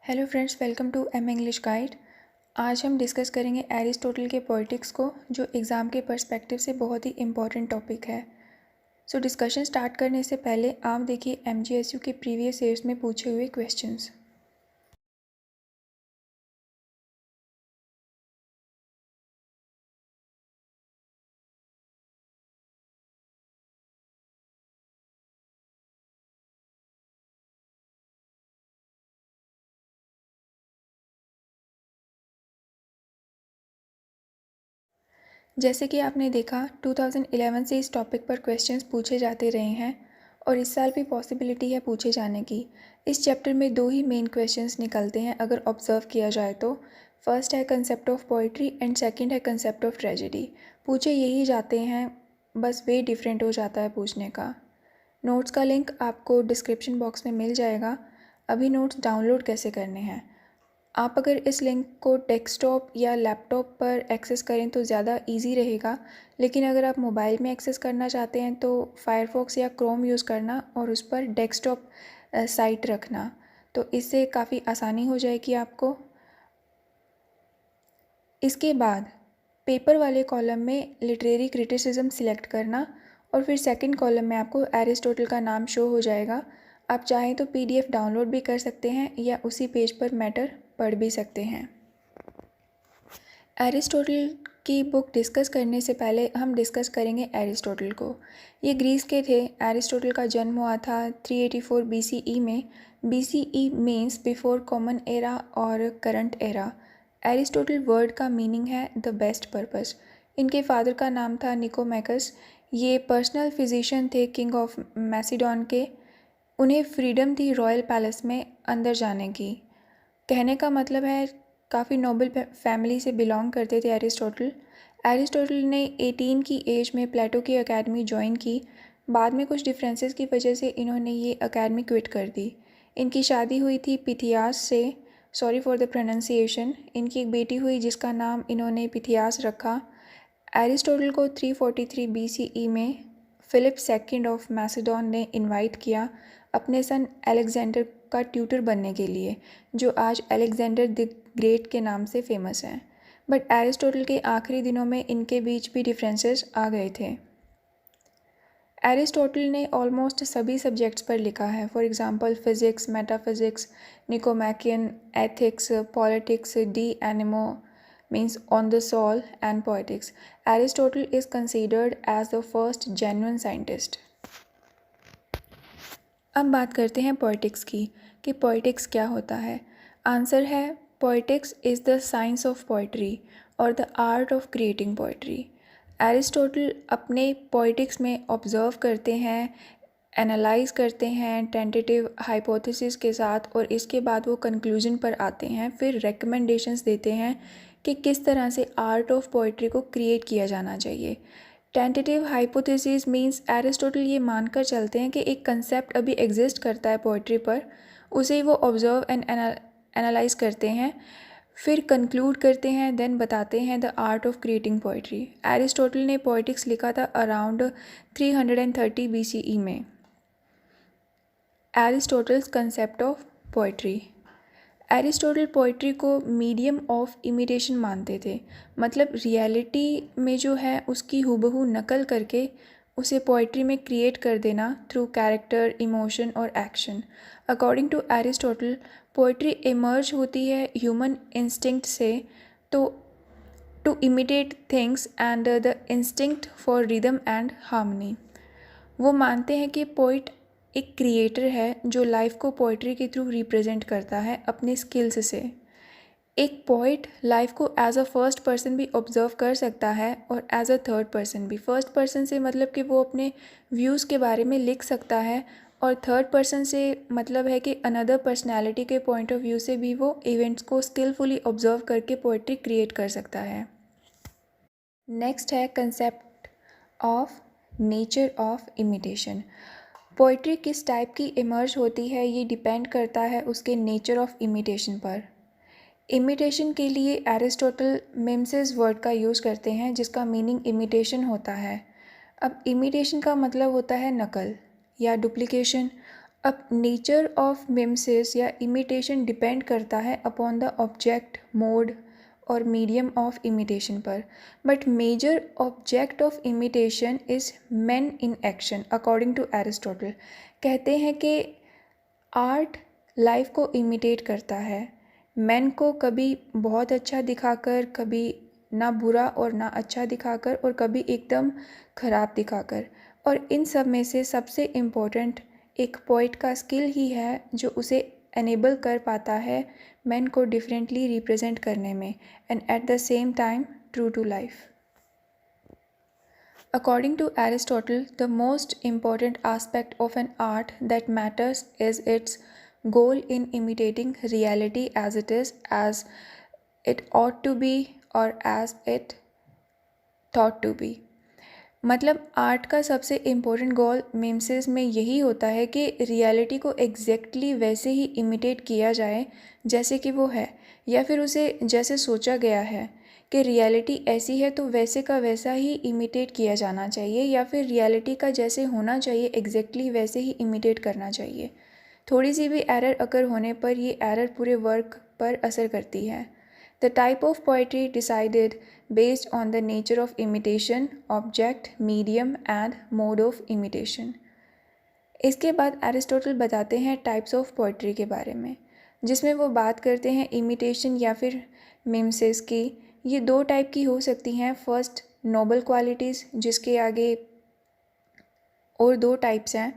Hello friends, welcome to M English guide. आज हम discuss करेंगे एरिस्टोटल के पोएटिक्स को, जो एग्ज़ाम के पर्सपेक्टिव से बहुत ही इम्पॉर्टेंट टॉपिक है। सो डिस्कशन स्टार्ट करने से पहले आप देखिए एमजीएसयू के प्रीवियस ईयर्स में पूछे हुए क्वेश्चंस। जैसे कि आपने देखा 2011 से इस टॉपिक पर क्वेश्चंस पूछे जाते रहे हैं और इस साल भी पॉसिबिलिटी है पूछे जाने की। इस चैप्टर में दो ही मेन क्वेश्चंस निकलते हैं अगर ऑब्जर्व किया जाए तो। फर्स्ट है concept of poetry and second है कंसेप्ट ऑफ ट्रेजेडी। पूछे यही जाते हैं, बस वे डिफरेंट हो जाता है पूछने का। नोट्स का लिंक आपको डिस्क्रिप्शन बॉक्स में मिल जाएगा। अभी नोट्स डाउनलोड कैसे करने हैं, आप अगर इस लिंक को डेस्कटॉप या लैपटॉप पर एक्सेस करें तो ज़्यादा इजी रहेगा, लेकिन अगर आप मोबाइल में एक्सेस करना चाहते हैं तो फायरफॉक्स या क्रोम यूज़ करना और उस पर डेस्कटॉप साइट रखना, तो इससे काफ़ी आसानी हो जाएगी आपको। इसके बाद पेपर वाले कॉलम में लिटरेरी क्रिटिसिज्म सिलेक्ट करना और फिर सेकंड कॉलम में आपको एरिस्टोटल का नाम शो हो जाएगा। आप चाहें तो पीडीएफ डाउनलोड भी कर सकते हैं या उसी पेज पर मैटर पढ़ भी सकते हैं। एरिस्टोटल की बुक डिस्कस करने से पहले हम डिस्कस करेंगे एरिस्टोटल को। ये ग्रीस के थे। एरिस्टोटल का जन्म हुआ था 384 बीसीई में। BCE means before common era और करंट एरा। एरिस्टोटल वर्ड का मीनिंग है द बेस्ट पर्पस। इनके फादर का नाम था निकोमैकस। ये पर्सनल फिजिशियन थे किंग ऑफ मैसिडोन के। उन्हें फ्रीडम थी रॉयल पैलेस में अंदर जाने की। कहने का मतलब है काफ़ी नोबल फैमिली से बिलोंग करते थे एरिस्टोटल। एरिस्टोटल ने 18 की एज में प्लेटो की एकेडमी ज्वाइन की। बाद में कुछ डिफरेंसेस की वजह से इन्होंने ये एकेडमी क्विट कर दी। इनकी शादी हुई थी पिथियास से, सॉरी फॉर द प्रोनाउंसिएशन। इनकी एक बेटी हुई जिसका नाम इन्होंने पिथियास रखा। एरिस्टोटल को 343 बीसीई में फिलिप सेकंड ऑफ मैसिडोन ने इनवाइट किया अपने सन अलेक्जेंडर का ट्यूटर बनने के लिए, जो आज अलेक्जेंडर द ग्रेट के नाम से फेमस हैं। बट एरिस्टोटल के आखिरी दिनों में इनके बीच भी डिफरेंसेस आ गए थे। एरिस्टोटल ने ऑलमोस्ट सभी सब्जेक्ट्स पर लिखा है। For example physics, metaphysics, Nicomachean, ethics, politics, De Anima means on the soul and poetics. Aristotle is considered as the first genuine scientist. अब बात करते हैं पोएटिक्स की कि पोएटिक्स क्या होता है। आंसर है Poetics is the science of poetry और the art of creating poetry. Aristotle अपने पोएटिक्स में ऑब्ज़र्व करते हैं, एनालाइज करते हैं टेंटेटिव हाइपोथेसिस के साथ, और इसके बाद वो कंक्लूजन पर आते हैं, फिर रिकमेंडेशंस देते हैं कि किस तरह से आर्ट ऑफ पोइट्री को क्रिएट किया जाना चाहिए। टेंटेटिव हाइपोथेसिस मींस एरिस्टोटल ये मानकर चलते हैं कि एक कंसेप्ट अभी एग्जिस्ट करता है पोइट्री पर, उसे वो ऑब्जर्व एंड एनालाइज करते हैं, फिर कंक्लूड करते हैं, देन बताते हैं the art of creating poetry. Aristotle ने पोइटिक्स लिखा था अराउंड 330 बीसीई में। Aristotle's concept of poetry. Aristotle poetry को मीडियम ऑफ इमिटेशन मानते थे, मतलब रियलिटी में जो है उसकी हूबहू नकल करके उसे पोइट्री में क्रिएट कर देना थ्रू कैरेक्टर, इमोशन और action. According to Aristotle poetry emerge होती है ह्यूमन इंस्टिंक्ट से, तो to imitate things and the instinct for rhythm and harmony. वो मानते हैं कि पोइट एक क्रिएटर है जो लाइफ को पोइट्री के थ्रू रिप्रेजेंट करता है अपने स्किल्स से। एक पोइट लाइफ को एज अ फर्स्ट पर्सन भी ऑब्जर्व कर सकता है और एज अ थर्ड पर्सन भी। फर्स्ट पर्सन से मतलब कि वो अपने व्यूज़ के बारे में लिख सकता है, और थर्ड पर्सन से मतलब है कि अनदर पर्सनैलिटी के पॉइंट ऑफ व्यू से भी वो इवेंट्स को स्किलफुली ऑब्जर्व करके पोइट्री क्रिएट कर सकता है। नेक्स्ट है concept of nature of imitation. Poetry किस टाइप की इमर्ज होती है ये डिपेंड करता है उसके नेचर ऑफ इमिटेशन पर। इमिटेशन के लिए एरिस्टोटल मिमेसिस वर्ड का यूज़ करते हैं जिसका मीनिंग इमिटेशन होता है। अब इमिटेशन का मतलब होता है नकल या डुप्लीकेशन। अब नेचर ऑफ मिमसिस या इमिटेशन डिपेंड करता है अपॉन द ऑब्जेक्ट, मोड और मीडियम ऑफ इमिटेशन पर, but major object of imitation is men in action according to Aristotle. कहते हैं कि आर्ट लाइफ को इमिटेट करता है, मैन को कभी बहुत अच्छा दिखाकर, कभी ना बुरा और ना अच्छा दिखाकर, और कभी एकदम ख़राब दिखाकर। और इन सब में से सबसे इम्पोर्टेंट एक पोइट का स्किल ही है जो उसे एनेबल कर पाता है मैन को डिफरेंटली रिप्रेजेंट करने में and at the same time true to life. According to Aristotle, the most important aspect of an art that matters is its goal in imitating reality as it ought to be or as it thought to be। मतलब art का सबसे important गोल मिमसिस में यही होता है कि reality को exactly वैसे ही इमिटेट किया जाए जैसे कि वो है, या फिर उसे जैसे सोचा गया है कि रियलिटी ऐसी है तो वैसे का वैसा ही इमिटेट किया जाना चाहिए, या फिर रियलिटी का जैसे होना चाहिए एग्जैक्टली वैसे ही इमिटेट करना चाहिए। थोड़ी सी भी एरर अगर होने पर ये एरर पूरे वर्क पर असर करती है। The type of poetry decided based on the nature of imitation, object, medium and mode of imitation। इसके बाद एरिस्टोटल बताते हैं टाइप्स ऑफ पोइट्री के बारे में, जिसमें वो बात करते हैं इमिटेशन या फिर मिमसिस की। ये दो टाइप की हो सकती हैं। फर्स्ट नोबल क्वालिटीज़, जिसके आगे और दो टाइप्स हैं।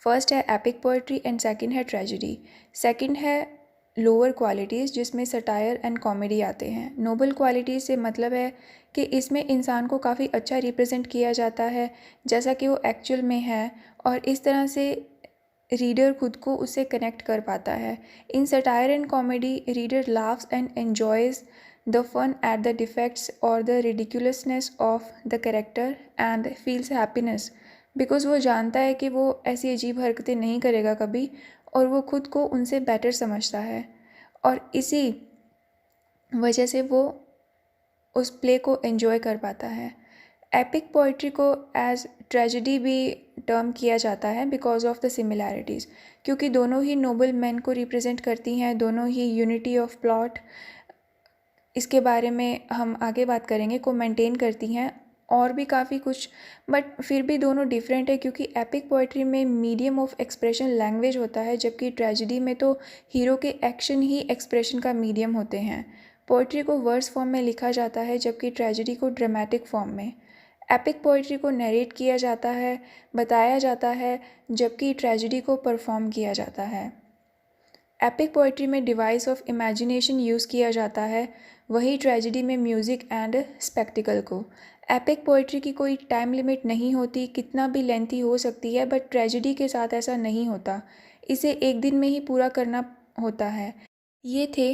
फर्स्ट है एपिक पोइट्री एंड सेकंड है ट्रेजेडी। सेकंड है लोअर क्वालिटीज़, जिसमें सटायर एंड कॉमेडी आते हैं। नोबल क्वालिटीज़ से मतलब है कि इसमें इंसान को काफ़ी अच्छा रिप्रेजेंट किया जाता है जैसा कि वो एक्चुअल में है, और इस तरह से रीडर खुद को उससे कनेक्ट कर पाता है। In satire and comedy reader laughs and enjoys the fun at the defects और the ridiculousness of the character and feels happiness, because वो जानता है कि वो ऐसी अजीब हरकतें नहीं करेगा कभी, और वो खुद को उनसे बेटर समझता है, और इसी वजह से वो उस प्ले को एंजॉय कर पाता है। एपिक पोइट्री को एज ट्रेजेडी भी टर्म किया जाता है बिकॉज ऑफ द सिमिलैरिटीज़, क्योंकि दोनों ही नोबल मैन को रिप्रेजेंट करती हैं, दोनों ही यूनिटी ऑफ प्लॉट, इसके बारे में हम आगे बात करेंगे, को मेंटेन करती हैं, और भी काफ़ी कुछ। बट फिर भी दोनों डिफरेंट है, क्योंकि एपिक पोइट्री में मीडियम ऑफ एक्सप्रेशन लैंग्वेज होता है, जबकि ट्रेजेडी में तो हीरो के एक्शन ही एक्सप्रेशन का मीडियम होते हैं। पोइट्री को वर्स फॉर्म में लिखा जाता है, जबकि ट्रेजेडी को ड्रामेटिक फॉर्म में। एपिक पोइट्री को नरेट किया जाता है, बताया जाता है, जबकि ट्रेजेडी को परफॉर्म किया जाता है। एपिक पोइट्री में डिवाइस ऑफ इमेजिनेशन यूज़ किया जाता है, वही ट्रेजेडी में म्यूज़िक एंड स्पेक्टिकल को। एपिक पोइट्री की कोई टाइम लिमिट नहीं होती, कितना भी लेंथी हो सकती है, बट ट्रेजेडी के साथ ऐसा नहीं होता, इसे एक दिन में ही पूरा करना होता है। ये थे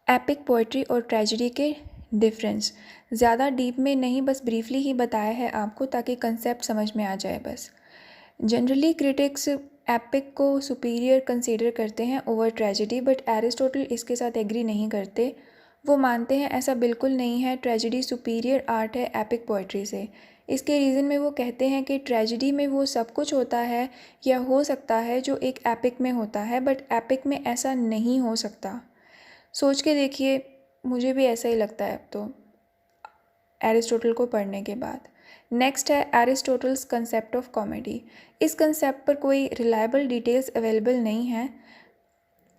एपिक पोइट्री और ट्रेजेडी के डिफरेंस। ज़्यादा डीप में नहीं, बस ब्रीफली ही बताया है आपको, ताकि कंसेप्ट समझ में आ जाए बस। जनरली क्रिटिक्स एपिक को सुपीरियर कंसीडर करते हैं ओवर ट्रेजेडी, बट एरिस्टोटल इसके साथ एग्री नहीं करते। वो मानते हैं ऐसा बिल्कुल नहीं है, ट्रेजेडी सुपीरियर आर्ट है एपिक पोइट्री से। इसके रीज़न में वो कहते हैं कि ट्रेजेडी में वो सब कुछ होता है या हो सकता है जो एक एपिक में होता है, बट एपिक में ऐसा नहीं हो सकता। सोच के देखिए, मुझे भी ऐसा ही लगता है अब तो एरिस्टोटल को पढ़ने के बाद। नेक्स्ट है एरिस्टोटल्स कंसेप्ट ऑफ कॉमेडी। इस कंसेप्ट पर कोई रिलायबल डिटेल्स अवेलेबल नहीं है।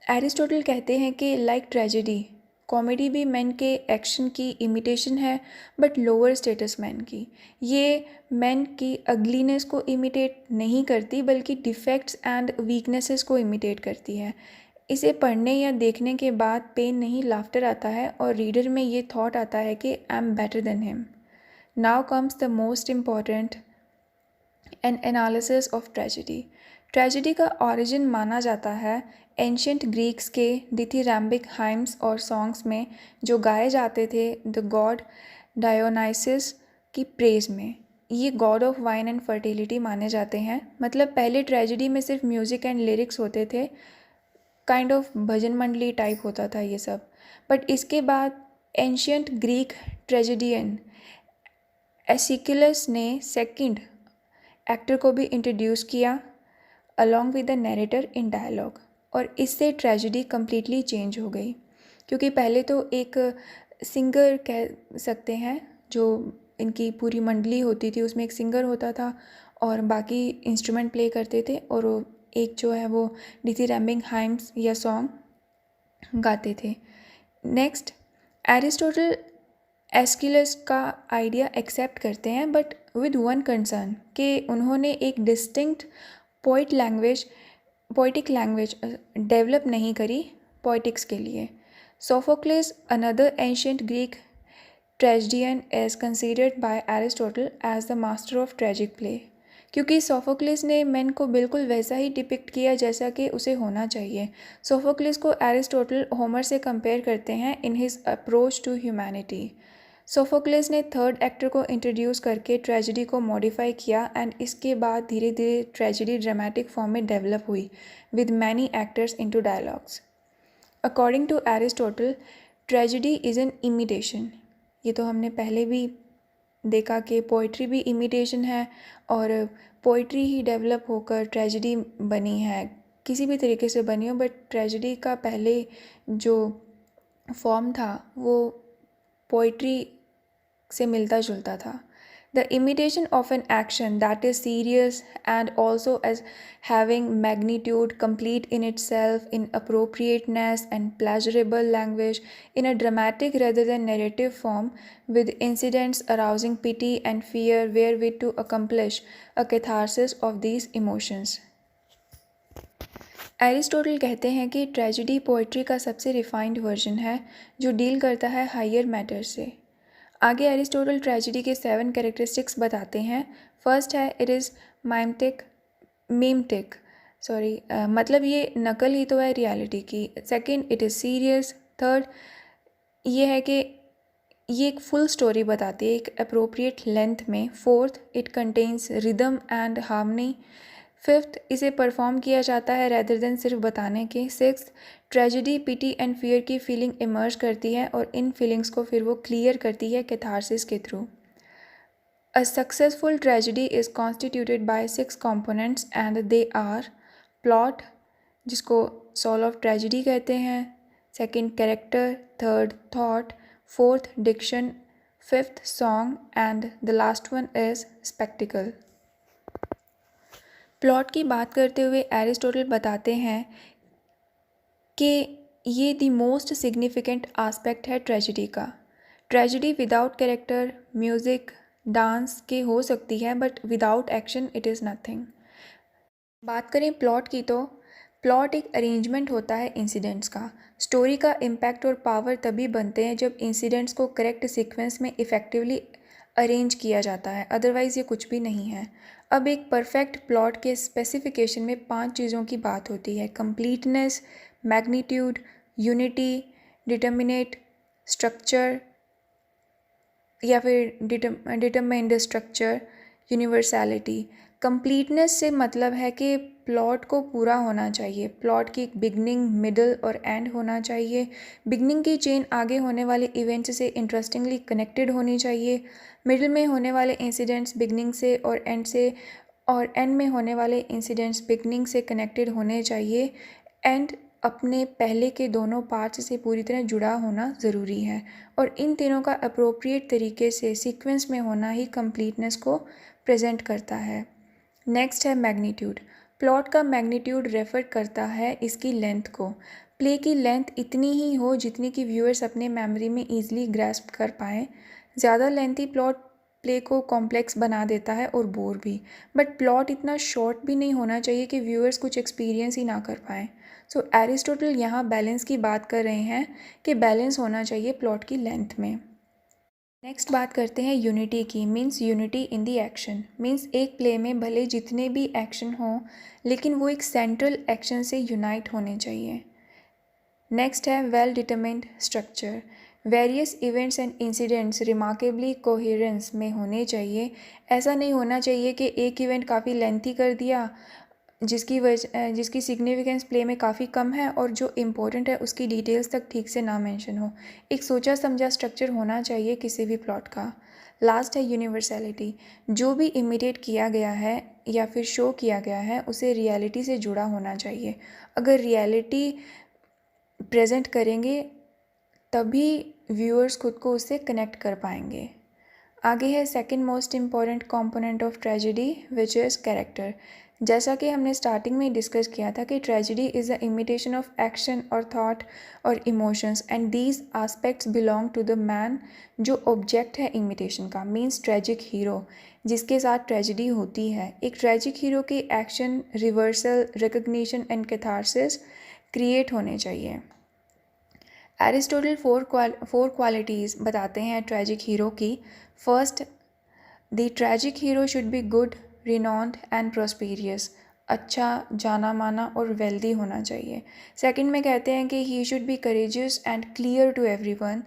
एरिस्टोटल कहते हैं कि लाइक ट्रेजेडी, कॉमेडी भी मैन के एक्शन की इमिटेशन है, बट लोअर स्टेटस मैन की। ये मैन की अगलीनेस को इमिटेट नहीं करती, बल्कि डिफेक्ट्स एंड वीकनेसेस को इमिटेट करती है। इसे पढ़ने या देखने के बाद पेन नहीं लाफ्टर आता है, और रीडर में ये थॉट आता है कि I am better than him. Now comes the most important N analysis of tragedy. Tragedy का ओरिजिन माना जाता है एंशियंट ग्रीक्स के डिथीरैम्बिक हाइम्स और सॉन्ग्स में, जो गाए जाते थे द गॉड डायोनाइसिस की प्रेज में। ये God of wine and fertility माने जाते हैं। मतलब पहले ट्रेजेडी में सिर्फ म्यूज़िक एंड लिरिक्स होते थे, काइंड ऑफ भजन मंडली टाइप होता था ये सब। बट इसके बाद एंशियंट ग्रीक ट्रेजेडियन एसिकिलस ने सेकंड एक्टर को भी इंट्रोड्यूस किया, along with the narrator in dialogue. और इससे ट्रेजेडी कम्प्लीटली चेंज हो गई, क्योंकि पहले तो एक सिंगर कह सकते हैं, जो इनकी पूरी मंडली होती थी उसमें एक सिंगर होता था और बाकी इंस्ट्रूमेंट प्ले करते थे, और एक जो है वो डिथीरैम्बिंग हाइम्स या सॉन्ग गाते थे। नेक्स्ट, एरिस्टोटल एस्किलस का आइडिया एक्सेप्ट करते हैं, बट विद वन कंसर्न कि उन्होंने एक डिस्टिंक्ट पोइटिक लैंग्वेज डेवलप नहीं करी पोइटिक्स के लिए। Sophocles, another ancient Greek tragedian, is considered by Aristotle as the master of tragic play, क्योंकि सोफोक्लिस ने मेन को बिल्कुल वैसा ही डिपिक्ट किया जैसा कि उसे होना चाहिए। सोफोक्लिस को एरिस्टोटल होमर से कंपेयर करते हैं in his approach to humanity. Sophocles ने थर्ड एक्टर को इंट्रोड्यूस करके ट्रेजेडी को मॉडिफाई किया, एंड इसके बाद धीरे धीरे ट्रेजेडी ड्रामेटिक फॉर्म में डेवलप हुई with many actors into dialogues. According to Aristotle, tragedy is an imitation. ये तो हमने पहले भी देखा कि पोइट्री भी इमिटेशन है, और पोइट्री ही डेवलप होकर ट्रेजेडी बनी है, किसी भी तरीके से बनी हो, बट ट्रेजेडी का पहले जो फॉर्म था वो पोइट्री से मिलता जुलता था। The imitation of an action that is serious and also as having magnitude, complete in itself, in appropriateness and pleasurable language, in a dramatic rather than narrative form, with incidents arousing pity and fear wherewith to accomplish a catharsis of these emotions. Aristotle कहते हैं कि tragedy poetry का सबसे refined version है जो deal करता है higher matter से। आगे एरिस्टोटल ट्रेजेडी के 7 कैरेक्टरिस्टिक्स बताते हैं। फर्स्ट है, इट इज़ मीमटिक, मतलब ये नकल ही तो है रियलिटी की। Second, it is serious. Third, ये है कि ये एक फुल स्टोरी बताती है एक अप्रोप्रिएट लेंथ में। Fourth, it contains rhythm and harmony. Fifth, इसे परफॉर्म किया जाता है रैदर देन सिर्फ बताने के। Sixth, tragedy pity and fear की फीलिंग इमर्ज करती है और इन फीलिंग्स को फिर वो क्लियर करती है कैथारसिस के through. A successful tragedy is constituted by 6 components and they are plot, जिसको सोल ऑफ ट्रेजेडी कहते हैं। Second, character. Third, thought. Fourth, diction. Fifth, song. And the last one is spectacle. Plot की बात करते हुए Aristotle बताते हैं कि ये द मोस्ट सिग्निफिकेंट आस्पेक्ट है ट्रेजेडी का। Tragedy without character, music, dance के हो सकती है, but without action it is nothing. बात करें प्लॉट की, तो प्लॉट एक अरेंजमेंट होता है इंसिडेंट्स का। स्टोरी का इम्पैक्ट और पावर तभी बनते हैं जब इंसिडेंट्स को करेक्ट सीक्वेंस में इफ़ेक्टिवली अरेंज किया जाता है, अदरवाइज़ ये कुछ भी नहीं है। अब एक परफेक्ट प्लॉट के स्पेसिफिकेशन में 5 चीज़ों की बात होती है: completeness, magnitude, unity, determinate, structure या फिर डिटरमाइंड स्ट्रक्चर, यूनिवर्सैलिटी। कंप्लीटनेस से मतलब है कि प्लॉट को पूरा होना चाहिए, प्लॉट की बिगनिंग, मिडल और एंड होना चाहिए। बिगनिंग की चेन आगे होने वाले इवेंट्स से इंटरेस्टिंगली कनेक्टेड होनी चाहिए। मिडल में होने वाले इंसिडेंट्स बिगनिंग से और एंड में होने वाले इंसिडेंट्स बिगनिंग से कनेक्टेड होने चाहिए। एंड अपने पहले के दोनों पार्ट्स से पूरी तरह जुड़ा होना ज़रूरी है, और इन तीनों का अप्रोप्रिएट तरीके से सीक्वेंस में होना ही कंप्लीटनेस को प्रेजेंट करता है। नेक्स्ट है मैग्नीट्यूड। प्लॉट का मैग्नीट्यूड रेफर करता है इसकी लेंथ को। प्ले की लेंथ इतनी ही हो जितनी कि व्यूअर्स अपने मेमोरी में ईजिली ग्रैस्प कर पाएँ। ज़्यादा लेंथी प्लॉट प्ले को कॉम्प्लेक्स बना देता है और बोर भी, बट प्लॉट इतना शॉर्ट भी नहीं होना चाहिए कि व्यूअर्स कुछ एक्सपीरियंस ही ना कर पाएँ। सो एरिस्टोटल यहाँ बैलेंस की बात कर रहे हैं कि बैलेंस होना चाहिए प्लॉट की लेंथ में। नेक्स्ट बात करते हैं यूनिटी की। Means unity in the action. Means एक प्ले में भले जितने भी एक्शन हों, लेकिन वो एक सेंट्रल एक्शन से यूनाइट होने चाहिए। नेक्स्ट है well determined structure. Various events and incidents remarkably coherence में होने चाहिए। ऐसा नहीं होना चाहिए कि एक इवेंट काफ़ी लेंथी कर दिया जिसकी सिग्निफिकेंस प्ले में काफ़ी कम है और जो इम्पोर्टेंट है उसकी डिटेल्स तक ठीक से ना मेंशन हो। एक सोचा समझा स्ट्रक्चर होना चाहिए किसी भी प्लॉट का। लास्ट है यूनिवर्सैलिटी। जो भी इमिटेट किया गया है या फिर शो किया गया है उसे रियलिटी से जुड़ा होना चाहिए। अगर रियलिटी प्रेजेंट करेंगे तभी व्यूअर्स खुद को उससे कनेक्ट कर पाएंगे। आगे है second most important component of tragedy which is character. जैसा कि हमने स्टार्टिंग में डिस्कस किया था कि tragedy is the imitation of action और थॉट और emotions and these aspects belong to the man. जो ऑब्जेक्ट है इमिटेशन का मीन्स ट्रेजिक हीरो जिसके साथ ट्रेजेडी होती है। एक ट्रेजिक हीरो के action, reversal, recognition and catharsis create होने चाहिए। एरिस्टोटल फोर क्वालिटीज़ बताते हैं ट्रेजिक हीरो की। First, the tragic hero should be good, renowned and prosperous. अच्छा, जाना माना और वेल्दी होना चाहिए। सेकंड में कहते हैं कि he should be courageous and clear to everyone.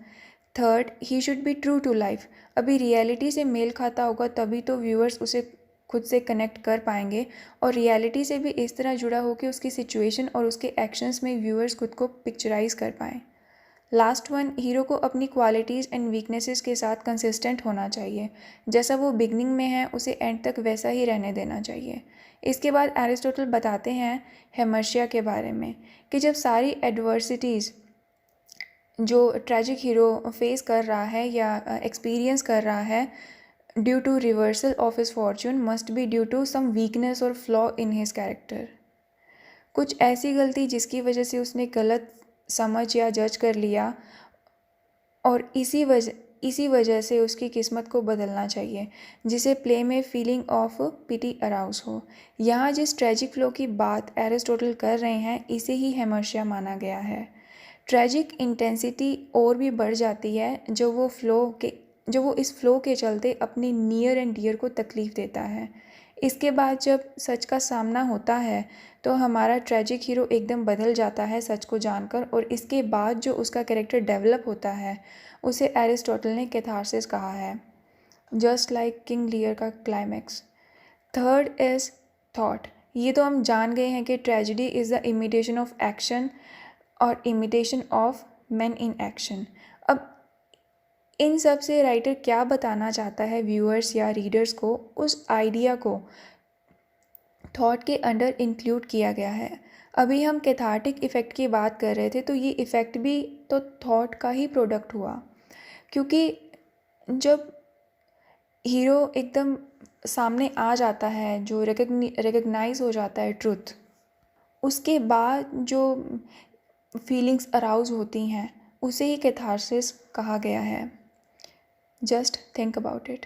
Third, he should be true to life. अभी रियलिटी से मेल खाता होगा तभी तो व्यूअर्स उसे खुद से कनेक्ट कर पाएंगे और रियलिटी से भी इस तरह जुड़ा हो कि उसकी सिचुएशन और उसके एक्शंस में व्यूअर्स खुद को पिक्चराइज कर पाएँ। लास्ट वन, हीरो को अपनी क्वालिटीज़ एंड वीकनेसेस के साथ कंसिस्टेंट होना चाहिए। जैसा वो बिगनिंग में है उसे एंड तक वैसा ही रहने देना चाहिए। इसके बाद एरिस्टोटल बताते हैं हेमर्शिया के बारे में कि जब सारी एडवर्सिटीज़ जो ट्रेजिक हीरो फेस कर रहा है या एक्सपीरियंस कर रहा है due to reversal of his fortune must be due to some weakness और फ्लॉ इन हिज कैरेक्टर। कुछ ऐसी गलती जिसकी वजह से उसने गलत समझ या जज कर लिया और इसी वजह से उसकी किस्मत को बदलना चाहिए जिसे प्ले में फीलिंग ऑफ पिटी अराउज हो। यहाँ जिस ट्रेजिक फ्लो की बात एरिस्टोटल कर रहे हैं इसे ही हेमर्शिया माना गया है। ट्रेजिक इंटेंसिटी और भी बढ़ जाती है जो वो इस फ्लो के चलते अपनी नियर एंड डियर को तकलीफ़ देता है। इसके बाद जब सच का सामना होता है तो हमारा ट्रेजिक हीरो एकदम बदल जाता है सच को जानकर और इसके बाद जो उसका कैरेक्टर डेवलप होता है उसे एरिस्टोटल ने कैथारसिस कहा है, जस्ट लाइक किंग लियर का क्लाइमैक्स। Third is thought. ये तो हम जान गए हैं कि tragedy is the imitation of action और imitation of man in action. अब इन सब से राइटर क्या बताना चाहता है व्यूअर्स या रीडर्स को, उस आइडिया को थॉट के अंडर इंक्लूड किया गया है। अभी हम कैथार्टिक इफ़ेक्ट की बात कर रहे थे तो ये इफ़ेक्ट भी तो थॉट का ही प्रोडक्ट हुआ क्योंकि जब हीरो एकदम सामने आ जाता है, जो रिकग्नाइज हो जाता है ट्रुथ, उसके बाद जो फीलिंग्स अराउज होती हैं उसे ही कैथारसिस कहा गया है। Just think about it.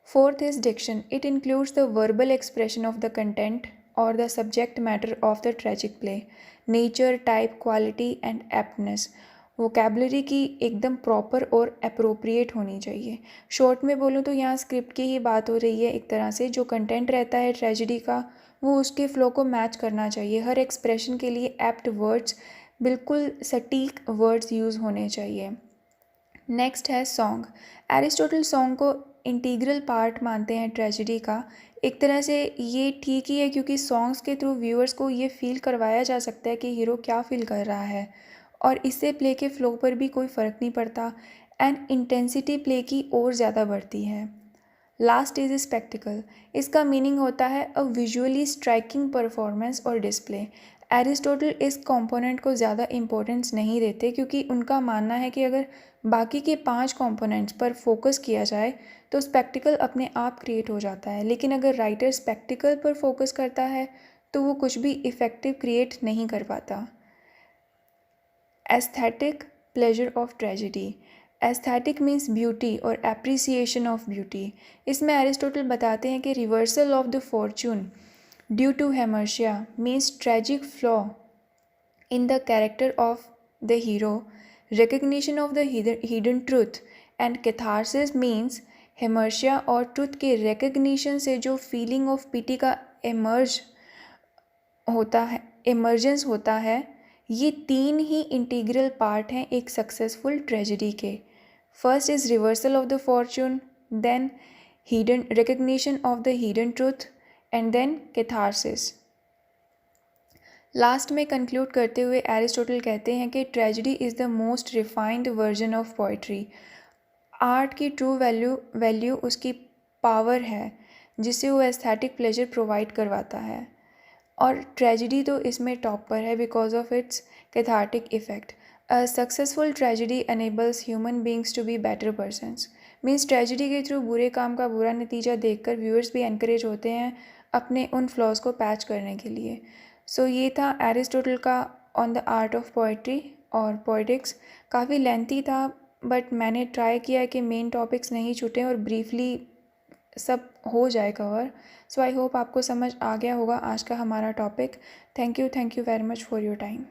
Fourth is diction. It includes the verbal expression of the content or the subject matter of the tragic play. Nature, type, quality and aptness. Vocabulary की एकदम proper और appropriate होनी चाहिए। Short में बोलूँ तो यहाँ script की ही बात हो रही है। एक तरह से जो कंटेंट रहता है ट्रेजिडी का वो उसके फ्लो को मैच करना चाहिए। हर एक्सप्रेशन के लिए एप्ट वर्ड्स, बिल्कुल सटीक वर्ड्स यूज़ होने चाहिए। नेक्स्ट है सॉन्ग। एरिस्टोटल सॉन्ग को इंटीग्रल पार्ट मानते हैं ट्रेजिडी का। एक तरह से ये ठीक ही है क्योंकि सॉन्ग्स के थ्रू व्यूअर्स को ये फील करवाया जा सकता है कि हीरो क्या फील कर रहा है और इससे प्ले के फ्लो पर भी कोई फ़र्क नहीं पड़ता एंड इंटेंसिटी प्ले की और ज़्यादा बढ़ती है। Last is spectacled. इसका मीनिंग होता है अ विजुअली स्ट्राइकिंग परफॉर्मेंस और डिस्प्ले। एरिस्टोटल इस कंपोनेंट को ज़्यादा इम्पोर्टेंस नहीं देते क्योंकि उनका मानना है कि अगर बाकी के 5 कंपोनेंट्स पर फोकस किया जाए तो स्पेक्टिकल अपने आप क्रिएट हो जाता है, लेकिन अगर राइटर स्पेक्टिकल पर फोकस करता है तो वो कुछ भी इफ़ेक्टिव क्रिएट नहीं कर पाता। Aesthetic pleasure of tragedy. Aesthetic means beauty और एप्रिसिएशन ऑफ ब्यूटी। इसमें एरिस्टोटल बताते हैं कि reversal of the fortune due to hamartia means tragic flaw in the character of the hero, recognition of the hidden truth and catharsis means hamartia और truth के recognition से जो feeling of pity का emergence होता है। ये 3 ही integral part हैं एक सक्सेसफुल ट्रेजिडी के। First is reversal of the fortune, then recognition of the hidden truth and then catharsis. Last में कंक्लूड करते हुए एरिस्टोटल कहते हैं कि tragedy is the most refined version of poetry. Art की ट्रू वैल्यू उसकी power है जिसे वो एस्थेटिक प्लेजर प्रोवाइड करवाता है, और ट्रेजेडी तो इसमें टॉप पर है because of its cathartic effect. A successful tragedy enables human beings to be better persons. Means tragedy के थ्रू बुरे काम का बुरा नतीजा देखकर व्यूअर्स भी एनकरेज होते हैं अपने उन फ्लॉज को पैच करने के लिए। सो ये था एरिस्टोटल का on the art of poetry और पोइटिक्स। काफ़ी लेंथी था बट मैंने ट्राई किया कि मेन टॉपिक्स नहीं छूटें और ब्रीफली सब हो जाए कवर। सो आई होप आपको समझ आ गया होगा आज का हमारा topic. Thank you very much for your time.